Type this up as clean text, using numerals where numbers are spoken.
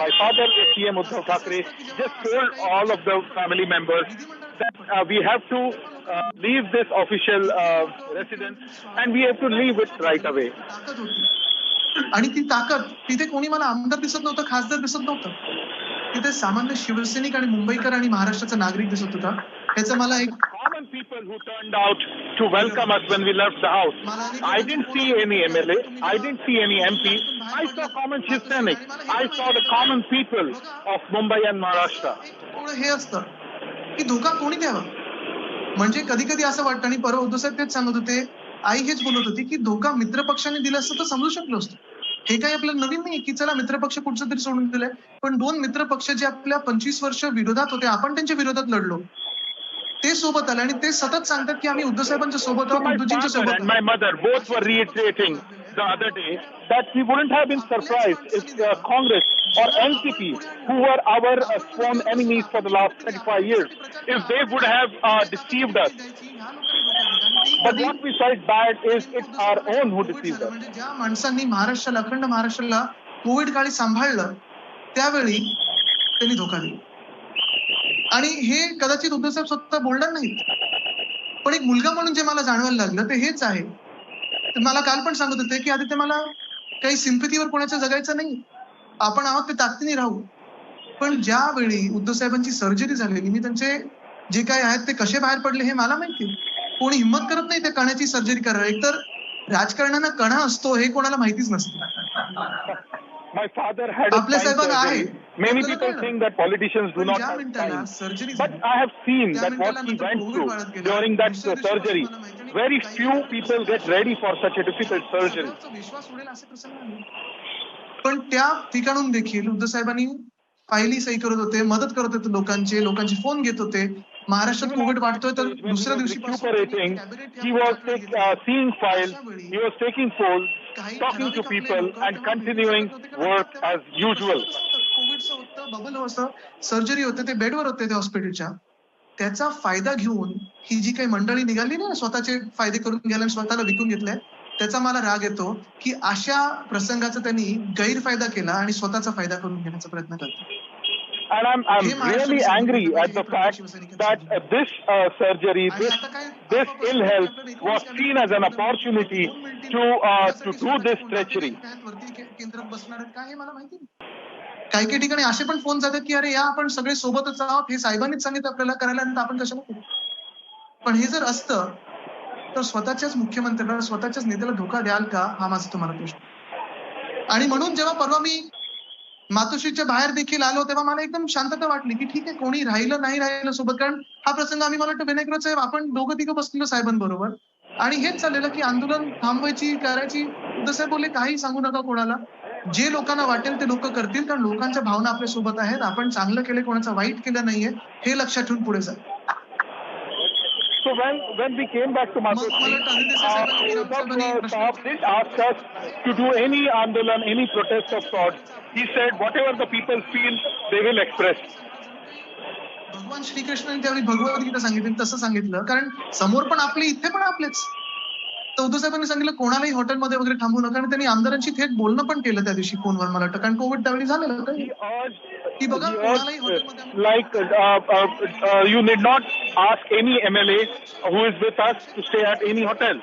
My father, CM Uddhav Thackeray, just told all of the family members that we have to leave this official residence and we have to leave it right away. आणि ती ताकद तिथे कोणी मला आमदार दिसत नव्हतं, खासदार दिसत नव्हतं. तिथे सामान्य शिवसैनिक आणि मुंबईकर आणि महाराष्ट्राचा नागरिक दिसत होता. त्याचं मला एक common people who turned out to welcome us when we left the house. I didn't see any MLA, I didn't see any MP. I saw common Shivsainik. I saw the common people of Mumbai and Maharashtra. हे असतं की धोका कोणी द्यावा. म्हणजे कधी कधी असं वाटतं, आणि परवा उद्धव साहेब तेच सांगत होते, आई हेच बोलत होती की धोका मित्रपक्षाने दिला असतं तर समजू शकलो असतो. हे काही आपल्याला नवीन नाही की चला मित्रपक्ष कुठचं तरी सोडून दिलंय, पण दोन मित्रपक्ष जे आपल्या 25 वर्ष विरोधात होते, आपण त्यांच्या विरोधात लढलो, ते सोबत आले आणि ते सतत सांगतात की आम्ही उद्धव साहेबांच्या सोबत आहोत, उद्धवजींच्या सोबत. My mother both were reiterating the other day that we wouldn't have been surprised if Congress or NCP, who were our sworn enemies for the last 25 years, if they would have deceived us. But what we felt bad is it's our own who deceived us. ज्या माणसांनी महाराष्ट्राला, अखंड महाराष्ट्राला Covid काळी सांभाळलं, त्यावेळी त्यांनी धोका दिला. आणि हे कदाचित उद्धव साहेब स्वतः बोलणार नाहीत, पण एक मुलगा म्हणून जे मला जाणवायला लागलं ते हेच आहे. मला काल पण सांगत होते की आधी ते मला काही सिम्पथीवर कोणाच्या जगायचं नाही, आपण आहोत ते ताकदीने राहू. पण ज्यावेळी उद्धव साहेबांची सर्जरी झालेली, मी त्यांचे जे काय आहेत ते कसे बाहेर पडले हे मला माहिती. कोणी हिंमत करत नाही त्या कणाची सर्जरी करायला. एकतर राजकारणानं कणा असतो हे कोणाला माहितीच नसतं. My father had a surgery. Many people think that politicians do not have time. But I have seen that what he went through during that surgery, very few people get ready for such a difficult surgery. पण त्या ठिकाणून देखील उद्धव साहेबांनी फायली सही करत होते, मदत करत होते लोकांचे फोन घेत होते. महाराष्ट्रात कोविड वाढतोय तर दुसऱ्या दिवशी he was seeing files, he was taking polls, talking to people and continuing work as usual. कोविडचं होतं, बबल होतं, सर्जरी होते, ते बेडवर होते ते हॉस्पिटलच्या. त्याचा फायदा घेऊन ही जी काही मंडळी निघाली ना, स्वतःचे फायदे करून घ्यायला स्वतःला विकून घेतलंय, त्याचा मला राग येतो की अशा प्रसंगाचा त्यांनी गैरफायदा केला आणि स्वतःचा फायदा करून घेण्याचा प्रयत्न करतात. And I'm really angry at the fact that this surgery, this ill health was seen as an opportunity to do this treachery. काही ठिकाणी असे पण फोन जातात की अरे या आपण सगळे सोबतच आहोत, हे साहेबांनीच सांगितलं आपल्याला करायला, आपण कशाला करू. पण हे जर असतं तर स्वतःच्याच मुख्यमंत्र्यांना, स्वतःच्याच नेत्याला धोका द्याल का, हा माझा तुम्हाला प्रश्न. आणि म्हणून जेव्हा परवा मी मातोश्रीच्या बाहेर देखील आलो तेव्हा मला एकदम शांतता वाटली की ठीक आहे, कोणी राहिलं नाही राहिलं सोबत. कारण हा प्रसंग आम्ही, मला वाटतं विनायकराव साहेब आपण दोघं तिघं बसलेलो साहेबांबरोबर आणि हेच चाललेलं की आंदोलन थांबवायची करायची. उद्धव साहेब बोलले काही सांगू नका कोणाला, जे लोकांना वाटेल ते लोक करतील, कारण लोकांच्या भावना आपल्या सोबत आहेत, आपण चांगलं केलं, कोणाचं वाईट केलं नाहीये, हे लक्षात ठेवून पुढे जा. So when we came back to Matoshi, Uddhav did ask us to do any andolan, any protest of sorts. He said whatever the people feel, they will express. भगवान श्रीकृष्णाने त्यावेळी भगवद्गीता सांगितली, तसं सांगितलं, कारण समोर पण आपले, इथे पण आपलेच. तर उद्धव साहेबांनी सांगितलं कोणालाही हॉटेलमध्ये वगैरे थांबू नका, आणि त्यांनी आमदारांशी थेट बोलणं पण केलं त्या दिवशी फोनवर, मला वाटतं, कारण कोविड त्यावेळी झालेलं की बघा कोणालाही हॉटेलमध्ये, like you need not ask any MLA who is with us to stay at any hotel.